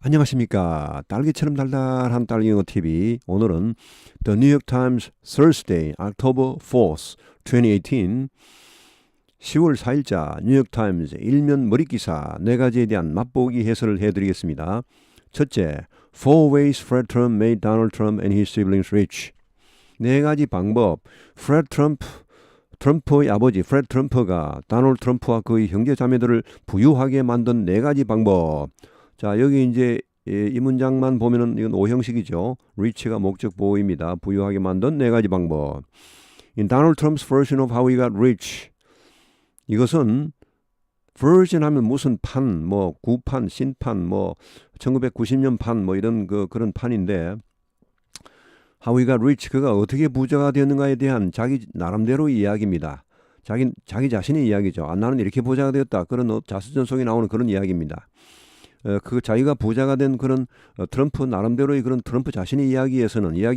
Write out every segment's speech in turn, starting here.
안녕하십니까. 딸기처럼 달달한 딸기영어 TV. 오늘은 The New York Times Thursday, October 4th, 2018 10월 4일자 뉴욕 타임즈 일면 머릿기사 4가지에 대한 맛보기 해설을 해드리겠습니다. 첫째, Four ways Fred Trump made Donald Trump and his siblings rich. 4가지 방법. 트럼프의 아버지 프레드 트럼프가 도널드 트럼프와 그의 형제 자매들을 부유하게 만든 4가지 방법. 자, 여기 이제 이 문장만 보면은 이건 오형식이죠. rich가 목적 보호입니다. 부유하게 만든 4가지 방법. In Donald Trump's version of how he got rich. 이것은 version 하면 무슨 판, 뭐 구판, 신판, 뭐 1990년 판, 뭐 이런 그런 판인데 how he got rich, 그가 어떻게 부자가 되었는가에 대한 자기 나름대로 이야기입니다. 자기 자신의 이야기죠. 아, 나는 이렇게 부자가 되었다. 그런 자서전 속에 나오는 그런 이야기입니다. 그 자기가 부자가 된 그런 트럼프 나름대로의 그런 트럼프 자신의 이야기에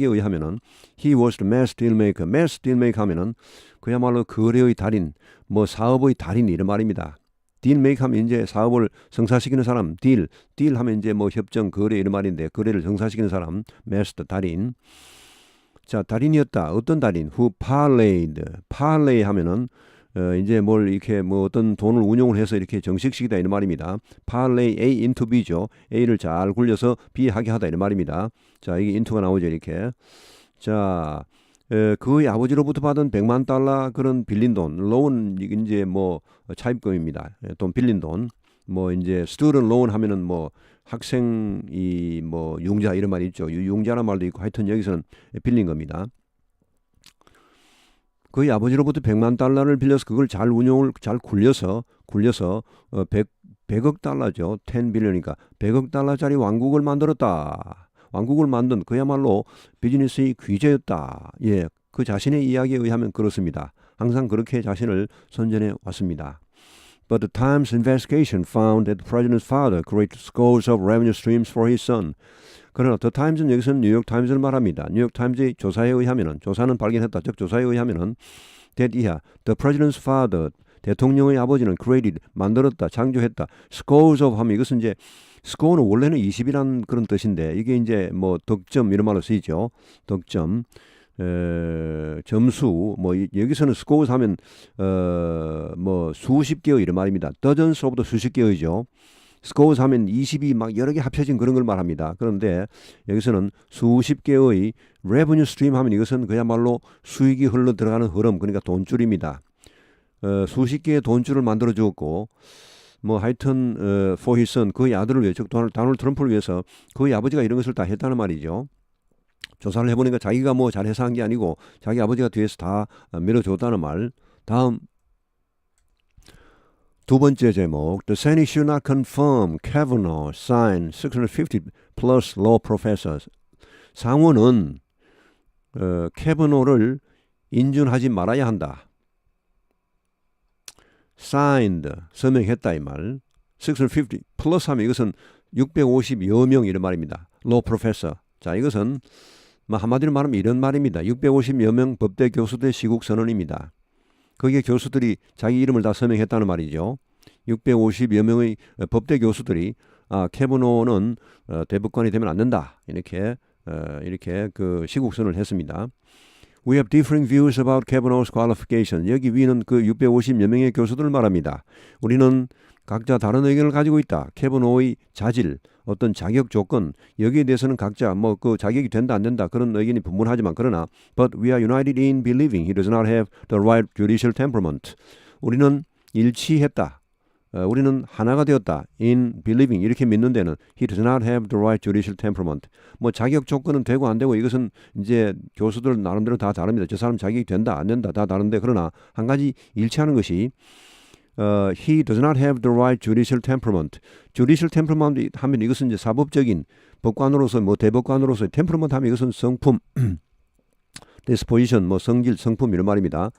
의하면은 he was the mass deal maker. mass deal maker 하면은 그야말로 거래의 달인, 뭐 사업의 달인 이런 말입니다. deal make 하면 이제 사업을 성사시키는 사람, deal 하면 이제 뭐 협정, 거래 이런 말인데 거래를 성사시키는 사람, master 달인. 자, 달인이었다. 어떤 달인? who parlayed. parlay 하면은 이제 뭘 이렇게 뭐 어떤 돈을 운용을 해서 이렇게 정식시키다 이런 말입니다. parlay A into B죠. A를 잘 굴려서 B 하게 하다 이런 말입니다. 자, 이게 into가 나오죠, 이렇게. 자, 그의 아버지로부터 받은 $100만 그런 빌린 돈, loan 이제 뭐 차입금입니다. 돈 빌린 돈. 뭐 이제 student loan 하면은 뭐 학생이 뭐 융자 이런 말이 있죠. 융자란 말도 있고 하여튼 여기서는 빌린 겁니다. 그의 아버지로부터 $100만 빌려서 그걸 잘 운용을 잘 굴려서 100억 달러죠. 10 빌리언이니까 100억 달러짜리 왕국을 만들었다. 왕국을 만든 그야말로 비즈니스의 귀재였다. 예, 그 자신의 이야기에 의하면 그렇습니다. 항상 그렇게 자신을 선전해 왔습니다. But the Times investigation found that the president's father created scores of revenue streams for his son. 그러나 더 타임즈는 여기서는 뉴욕 타임즈를 말합니다. 뉴욕 타임즈의 조사에 의하면은, 조사는 발견했다. 즉 조사에 의하면은 that 이하 the president's father, 대통령의 아버지는 created, 만들었다, 창조했다. scores of 하면 이것은 이제 score는 원래는 20이란 그런 뜻인데 이게 이제 뭐 득점 이런 말로 쓰이죠. 득점, 점수, 뭐 여기서는 scores 하면 뭐 수십 개의 이런 말입니다. dozens of 수십 개의죠. scores 하면 20이 막 여러 개 합쳐진 그런 걸 말합니다. 그런데 여기서는 수십 개의 revenue stream 하면 이것은 그야말로 수익이 흘러 들어가는 흐름, 그러니까 돈줄입니다. 수십 개의 돈줄을 만들어 주었고, 뭐 하여튼 for his son, 그의 아들을 위해, 즉 도널드 트럼프를 위해서 그의 아버지가 이런 것을 다 했다는 말이죠. 조사를 해보니까 자기가 뭐 잘해서 한 게 아니고 자기 아버지가 뒤에서 다 밀어줬다는 말. 다음 두 번째 제목, The Senate should not confirm Kavanaugh signed 650 plus law professors. 상원은 캐버노를 인준하지 말아야 한다. signed, 서명했다 이 말. 650 plus 하면 이것은 650여 명 이런 말입니다. law professor. 자, 이것은 한마디로 말하면 이런 말입니다. 650여 명 법대 교수들의 시국 선언입니다. 거기에 교수들이 자기 이름을 다 서명했다는 말이죠. 650여 명의 법대 교수들이 캐버노는 대법관이 되면 안 된다. 이렇게 그 시국선언을 했습니다. We have differing views about Kavanaugh's qualification. 여기 위는 그 650여 명의 교수들을 말합니다. 우리는 각자 다른 의견을 가지고 있다. 캐버노의 자질, 어떤 자격 조건, 여기에 대해서는 각자 뭐 그 자격이 된다 안 된다 그런 의견이 분분하지만, 그러나 but we are united in believing he does not have the right judicial temperament. 우리는 일치했다. 우리는 하나가 되었다. in believing, 이렇게 믿는 데는 he does not have the right judicial temperament. 뭐 자격 조건은 되고 안 되고 이것은 이제 교수들 나름대로 다 다릅니다. 저 사람 자격이 된다 안 된다 다 다른데, 그러나 한 가지 일치하는 것이 he does not have the right judicial temperament. judicial temperament 하면 이것은 이제 사법적인 법관으로서 뭐 대법관으로서 temperament 하면 이것은 성품, disposition, 뭐 성질, 성품 이런 말입니다.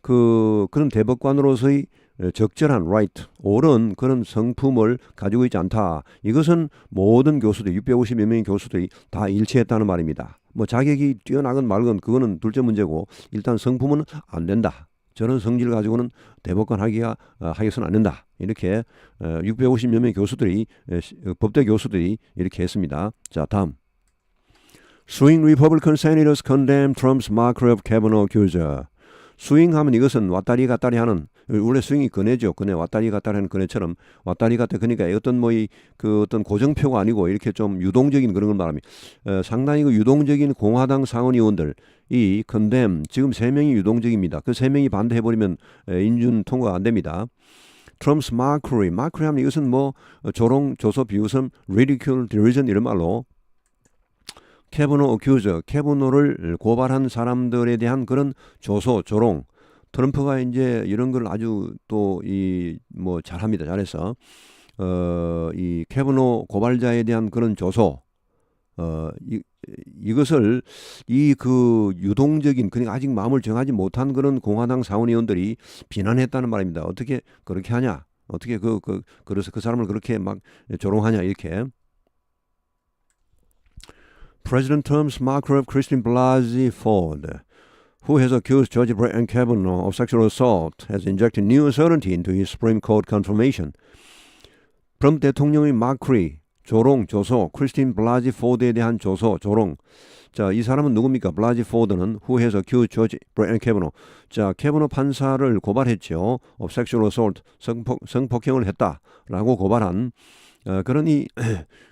그런 대법관으로서의 적절한 right, 옳은 그런 성품을 가지고 있지 않다. 이것은 모든 교수들, 650여 명의 교수들이 다 일치했다는 말입니다. 뭐 자격이 뛰어나건 말건 그거는 둘째 문제고 일단 성품은 안 된다. 저런 성질 가지고는 대법관 하기서는 안 된다. 이렇게 650여 명 교수들이 법대 교수들이 이렇게 했습니다. 자, 다음. Swing Republican senators condemn Trump's mockery of Kavanaugh accuser. 스윙하면 이것은 왔다리 갔다리 하는, 원래 스윙이 거네죠. 거네, 왔다리 갔다리 하는 거네처럼 왔다리 갔다리, 그러니까 어떤 어떤 고정표가 아니고 이렇게 좀 유동적인 그런 걸 말합니다. 상당히 그 유동적인 공화당 상원 의원들 이 condemn, 지금 3명이 유동적입니다. 그 3명이 반대해버리면 인준 통과가 안 됩니다. Trump's mockery 하면 이것은 뭐 조롱, 조소, 비웃음, ridicule, derision 이런 말로 캐브노 어큐저, 캐브노를 고발한 사람들에 대한 그런 조소, 조롱. 트럼프가 이제 이런 걸 아주 또 뭐 잘합니다. 잘해서 이 캐브노 고발자에 대한 그런 조소, 이것을 그 유동적인, 그러니까 아직 마음을 정하지 못한 그런 공화당 상원의원들이 비난했다는 말입니다. 어떻게 그렇게 하냐? 어떻게 그래서 그 사람을 그렇게 막 조롱하냐 이렇게. President Trump's mockery of Christine Blasey Ford, who has accused Judge Brett Kavanaugh of sexual assault, has injected new uncertainty into his Supreme Court confirmation. 트럼프 대통령의 마크리, 조롱, 조소, 크리스틴 블라지 포드에 대한 조소, 조롱. 자, 이 사람은 누굽니까? 블라지 포드는 who has accused Judge Brett Kavanaugh. 자, 캐버너 판사를 고발했죠. of sexual assault, 성폭행을 했다라고 고발한 그러니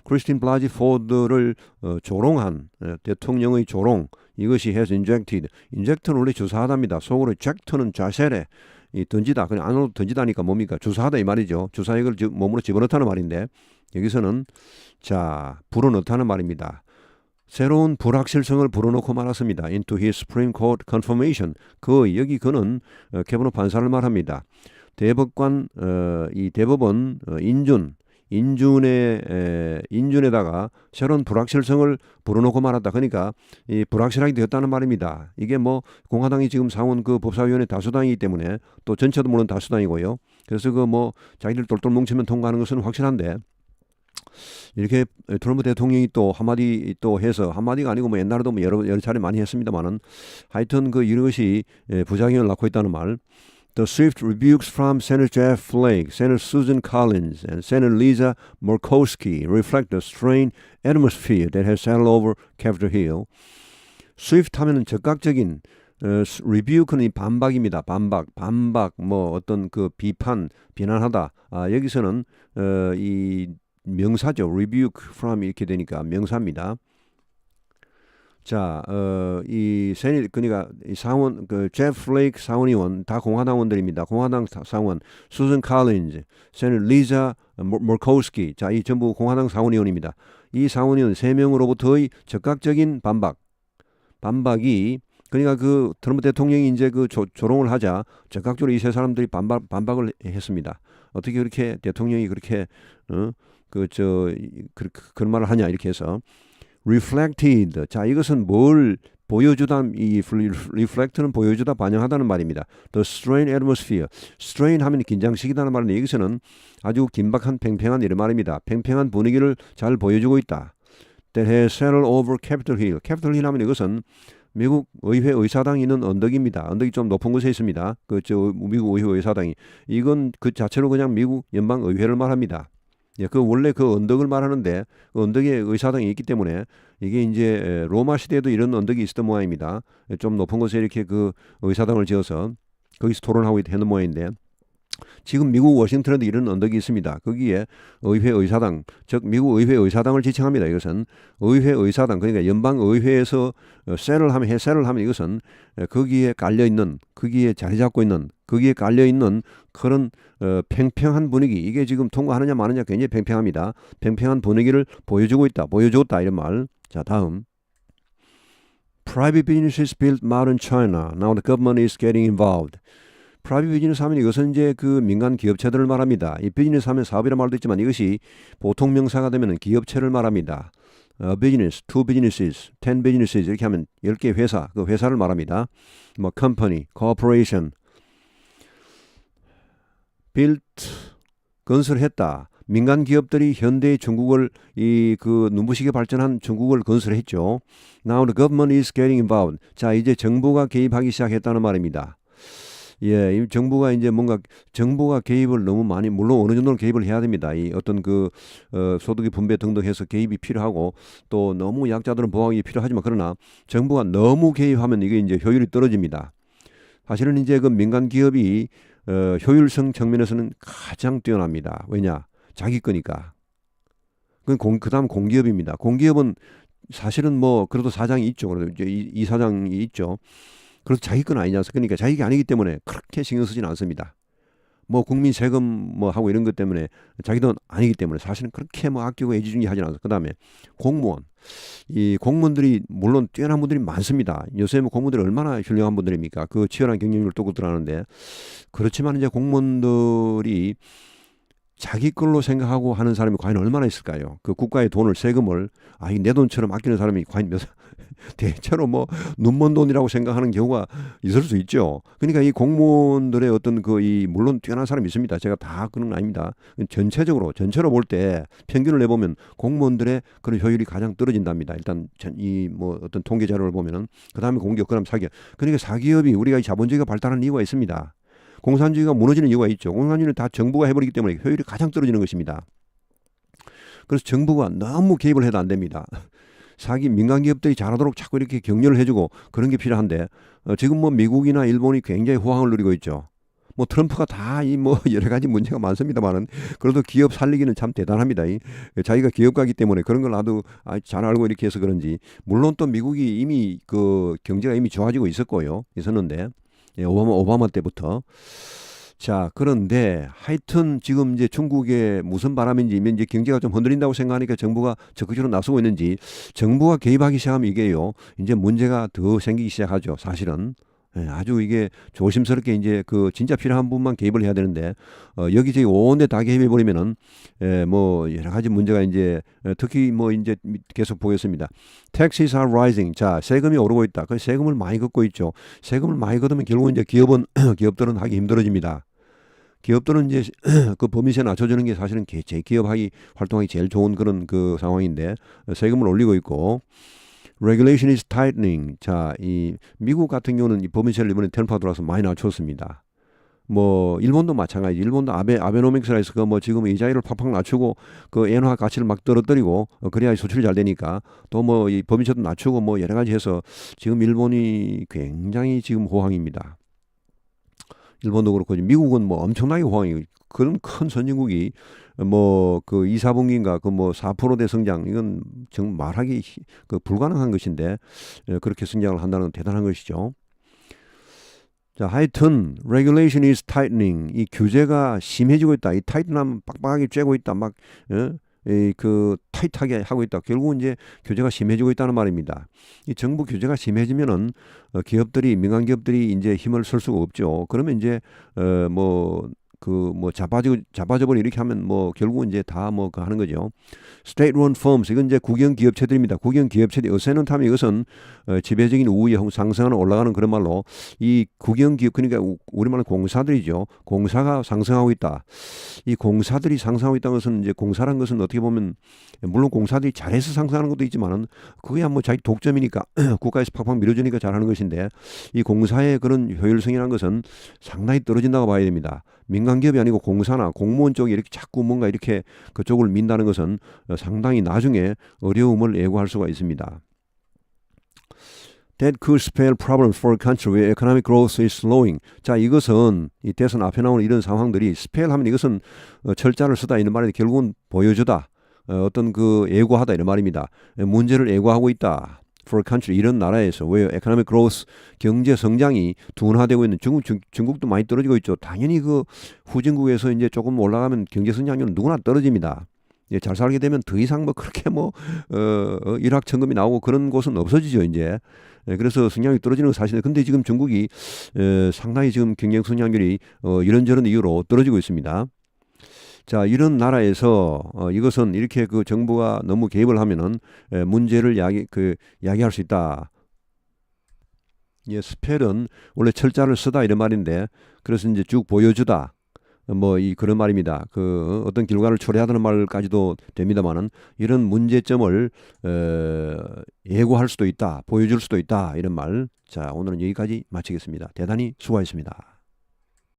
크리스틴 블라지 포드를 조롱한 대통령의 조롱, 이것이 has injected. inject는 원래 주사하답니다. 속으로 eject는 자셀에 던지다, 그냥 안으로 던지다니까 뭡니까? 주사하다 이 말이죠. 주사액을 몸으로 집어넣다는 말인데 여기서는 자 불어넣다는 말입니다. 새로운 불확실성을 불어넣고 말았습니다. into his Supreme Court confirmation. 여기 그는 캐버너 판사를 말합니다. 대법관 이 대법원 인준에다가 새로운 불확실성을 불어넣고 말았다. 그러니까 이 불확실하게 되었다는 말입니다. 이게 뭐 공화당이 지금 상원 그 법사위원회 다수당이기 때문에 또 전체도 물론 다수당이고요. 그래서 뭐 자기들 똘똘 뭉치면 통과하는 것은 확실한데 이렇게 트럼프 대통령이 또 한마디 또 해서 한마디가 아니고 뭐 옛날에도 뭐 여러 차례 많이 했습니다만은 하여튼 이것이 부작용을 낳고 있다는 말. The swift rebukes from Senator Jeff Flake, Senator Susan Collins, and Senator Lisa Murkowski reflect the strained atmosphere that has settled over Capitol Hill. swift 하면은 적극적인, rebuke는 반박입니다. 반박, 뭐 어떤 비난하다. 여기서는 이 명사죠. rebuke from 이렇게 되니까 명사입니다. 자, 이 그러니까 이 상원 제프 플레이크 상원의원 다 공화당원들입니다. 공화당 상원 수전 칼린즈, 세너터 리자 머코스키, 자, 이 전부 공화당 상원의원입니다. 이 상원의원 3명으로부터의 적극적인 반박이 그러니까 트럼프 대통령이 이제 조롱을 하자 적극적으로 이 세 사람들이 반박을 했습니다. 어떻게 그렇게 대통령이 그렇게 그런 말을 하냐 이렇게 해서. reflected. 자, 이것은 뭘 보여주다, 이 reflect는 보여주다, 반영하다는 말입니다. The strained atmosphere. strain 하면 긴장시키다는 말인데 여기서는 아주 긴박한 팽팽한 이런 말입니다. 팽팽한 분위기를 잘 보여주고 있다. That has settled over Capitol Hill. Capitol Hill 하면 이것은 미국 의회 의사당이 있는 언덕입니다. 언덕이 좀 높은 곳에 있습니다. 미국 의회 의사당이. 이건 그 자체로 그냥 미국 연방 의회를 말합니다. 예, 원래 언덕을 말하는데 언덕에 의사당이 있기 때문에 이게 이제 로마 시대에도 이런 언덕이 있었던 모양입니다. 좀 높은 곳에 이렇게 의사당을 지어서 거기서 토론하고 있는 모양인데 지금 미국 워싱턴에도 이런 언덕이 있습니다. 거기에 의회 의사당, 즉 미국 의회 의사당을 지칭합니다. 이것은 의회 의사당, 그러니까 연방 의회에서 셀을 하면 이것은 거기에 깔려 있는, 거기에 자리 잡고 있는, 거기에 깔려 있는 그런 팽팽한 분위기, 이게 지금 통과하느냐 마느냐 굉장히 팽팽합니다. 팽팽한 분위기를 보여줬다 이런 말. 자, 다음. Private businesses built modern China. Now the government is getting involved. 프라이빗 비즈니스 하면 이것은 이제 민간 기업체들을 말합니다. 이 비즈니스 하면 사업이라는 말도 있지만 이것이 보통 명사가 되면 기업체를 말합니다. business, two businesses, 10 businesses 이렇게 하면 10개 회사, 회사를 말합니다. 뭐 company, corporation. built, 건설했다. 민간 기업들이 현대의 중국을 눈부시게 발전한 중국을 건설했죠. Now the government is getting involved. 자, 이제 정부가 개입하기 시작했다는 말입니다. 예, 이 정부가 이제 뭔가 정부가 개입을 너무 많이 물론 어느 정도는 개입을 해야 됩니다. 이 어떤 그 소득의 분배 등등 해서 개입이 필요하고 또 너무 약자들은 보호하기 필요하지만 그러나 정부가 너무 개입하면 이게 이제 효율이 떨어집니다. 사실은 이제 그 민간 기업이 효율성 측면에서는 가장 뛰어납니다. 왜냐? 자기 거니까. 그다음 공기업입니다. 공기업은 사실은 뭐 그래도 사장이 있죠. 그래도 이제 이 사장이 있죠. 그래서 자기 건 아니냐. 그러니까 자기가 아니기 때문에 그렇게 신경 쓰지는 않습니다. 뭐 국민 세금 뭐 하고 이런 것 때문에 자기 돈 아니기 때문에 사실은 그렇게 뭐 아끼고 애지중지 하지 않아서 그다음에 공무원 이 공무원들이 물론 뛰어난 분들이 많습니다. 요새 뭐 공무원들이 얼마나 훌륭한 분들입니까? 그 치열한 경쟁률을 뚫고 들어가는데 그렇지만 이제 공무원들이 자기 걸로 생각하고 하는 사람이 과연 얼마나 있을까요? 그 국가의 돈을 세금을 이 내 돈처럼 아끼는 사람이 과연 몇 대체로 뭐 눈먼 돈이라고 생각하는 경우가 있을 수 있죠. 그러니까 이 공무원들의 어떤 그 이 물론 뛰어난 사람이 있습니다. 제가 다 그런 건 아닙니다. 전체로 볼 때 평균을 내보면 공무원들의 그런 효율이 가장 떨어진답니다. 일단 이 뭐 어떤 통계 자료를 보면은 그 다음에 공기업, 그다음 사기업. 그러니까 사기업이 우리가 이 자본주의가 발달하는 이유가 있습니다. 공산주의가 무너지는 이유가 있죠. 공산주의는 다 정부가 해버리기 때문에 효율이 가장 떨어지는 것입니다. 그래서 정부가 너무 개입을 해도 안 됩니다. 민간 기업들이 잘하도록 자꾸 이렇게 격려를 해주고 그런 게 필요한데 지금 뭐 미국이나 일본이 굉장히 호황을 누리고 있죠. 뭐 트럼프가 다 이 뭐 여러 가지 문제가 많습니다만은 그래도 기업 살리기는 참 대단합니다. 자기가 기업가기 때문에 그런 걸 나도 잘 알고 이렇게 해서 그런지 물론 또 미국이 이미 그 경제가 이미 좋아지고 있었는데 예, 오바마 때부터. 자, 그런데 하여튼 지금 이제 중국에 무슨 바람인지 이제 경제가 좀 흔들린다고 생각하니까 정부가 적극적으로 나서고 있는지 정부가 개입하기 시작하면 이게요. 이제 문제가 더 생기기 시작하죠. 사실은. 예, 아주 이게 조심스럽게 이제 그 진짜 필요한 부분만 개입을 해야 되는데 여기저기 온데 다 개입해 버리면은 뭐 여러 가지 문제가 이제 특히 뭐 이제 계속 보겠습니다. Taxes are rising. 자, 세금이 오르고 있다. 그 세금을 많이 걷고 있죠. 세금을 많이 걷으면 결국은 이제 기업들은 하기 힘들어집니다. 기업들은 이제 그 범위세 낮춰주는 게 사실은 제 활동하기 제일 좋은 그런 그 상황인데 세금을 올리고 있고. Regulation is tightening. 자, 이 미국 같은 경우는 이 법인세를 이번에 트럼프가 들어와서 많이 낮췄습니다. 뭐 일본도 마찬가지. 일본도 아베노믹스라 해서 그 뭐 지금 이자율을 팍팍 낮추고 그 엔화 가치를 막 떨어뜨리고 그래야 수출이 잘 되니까 또 뭐 이 법인세도 낮추고 뭐 여러 가지 해서 지금 일본이 굉장히 지금 호황입니다. 일본도 그렇고 미국은 뭐 엄청나게 호황이고 그런 큰 선진국이 뭐 그 2, 4분기인가 그 뭐 4%대 성장 이건 정말 말하기 그 불가능한 것인데 그렇게 성장을 한다는 건 대단한 것이죠. 자, 하여튼 regulation is tightening. 이 규제가 심해지고 있다. 이 타이트하면 빡빡하게 쬐고 있다. 막 그 타이트하게 하고 있다. 결국은 이제 규제가 심해지고 있다는 말입니다. 이 정부 규제가 심해지면은 민간 기업들이 이제 힘을 쓸 수가 없죠. 그러면 이제 뭐 자빠져 버리 이렇게 하면 뭐 결국은 이제 다 뭐 하는 거죠. State-run firms 이건 이제 국영 기업체들입니다. 국영 기업체들 요새는 타면 이것은 지배적인 우위에 상승하는 올라가는 그런 말로 이 국영 기업 그러니까 우리말로 공사들이죠. 공사가 상승하고 있다. 이 공사들이 상승하고 있다는 것은 이제 공사란 것은 어떻게 보면 물론 공사들이 잘해서 상승하는 것도 있지만은 그게 뭐 자기 독점이니까 국가에서 팍팍 밀어주니까 잘하는 것인데 이 공사의 그런 효율성이라는 것은 상당히 떨어진다고 봐야 됩니다. 민간 기업이 아니고 공사나 공무원 쪽이 이렇게 자꾸 뭔가 이렇게 그쪽을 민다는 것은 상당히 나중에 어려움을 예고할 수가 있습니다. That could spell problems for a country where economic growth is slowing. 자, 이것은 이 대선 앞에 나오는 이런 상황들이 spell 하면 이것은 철자를 쓰다 이런 말인데 결국은 보여주다. 어떤 그 예고하다 이런 말입니다. 문제를 예고하고 있다. For a country 이런 나라에서 왜 economic growth 경제 성장이 둔화되고 있는 중국도 많이 떨어지고 있죠. 당연히 그 후진국에서 이제 조금 올라가면 경제 성장률은 누구나 떨어집니다. 예, 잘 살게 되면 더 이상 뭐 그렇게 뭐 일확천금이 나오고 그런 곳은 없어지죠 이제. 예, 그래서 성장이 떨어지는 건 사실이에요. 근데 지금 중국이 상당히 지금 경제 성장률이 이런저런 이유로 떨어지고 있습니다. 자, 이런 나라에서 이것은 이렇게 그 정부가 너무 개입을 하면은 문제를 야기할 수 있다. 예, 스펠은 원래 철자를 쓰다 이런 말인데 그래서 이제 쭉 보여주다. 뭐 그런 말입니다. 그 어떤 결과를 초래하다는 말까지도 됩니다만은 이런 문제점을 예고할 수도 있다, 보여줄 수도 있다 이런 말. 자, 오늘은 여기까지 마치겠습니다. 대단히 수고하셨습니다.